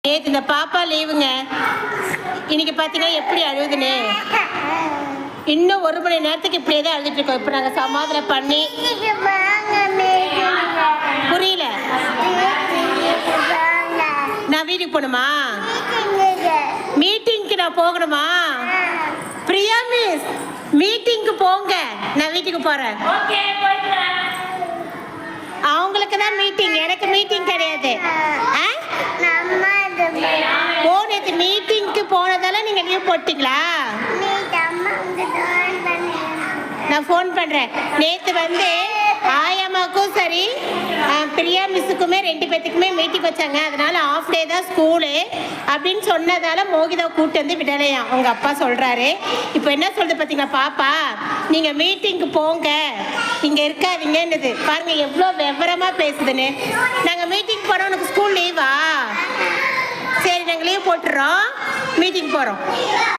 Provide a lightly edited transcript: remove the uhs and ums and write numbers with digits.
நேற்று இந்த பாப்பா லீவுங்க. இன்னைக்கு பார்த்தீங்கன்னா எப்படி அழுகுதுன்னு. இன்னும் 1 மணி நேரத்துக்கு இப்படியே தான் அழுதுட்டு இருக்கோம். இப்போ நாங்கள் சமாதானம் பண்ணி. புரியல. நான் வீட்டுக்கு போகணுமா? மீட்டிங்க்கு நான் போகணுமா? பிரியா மிஸ் மீட்டிங்க்கு போங்க, நான் வீட்டுக்கு போறேன். அவங்களுக்கு தான் மீட்டிங், எனக்கு மீட்டிங் கிடையாது. நேற்று மீட்டிங்க்கு போனதால நீங்க லீவ் போட்டீங்களா? நான் ஃபோன் பண்றேன். நேற்று வந்து ஆயம்மாக்கும் சரி பிரியா மிஸ்ஸுக்குமே 2 பேத்துக்குமே மீட்டிங் வச்சாங்க. அதனால ஆஃப் டே தான் ஸ்கூலு அப்படின்னு சொன்னதால மோகிதா கூட்டு வந்து விடலையாம் அவங்க அப்பா சொல்றாரு. இப்போ என்ன சொல்றது பார்த்தீங்களா பாப்பா, நீங்க மீட்டிங்க்கு போங்க, இங்க இருக்காதீங்கன்னுது. பாருங்க எவ்வளோ விவரமா பேசுதுன்னு. நாங்கள் மீட்டிங் போனோம், உனக்கு ஸ்கூல் லீவா? சரி நாங்கள் லீவ் போட்டுறோம், மீட்டிங் போகிறோம்.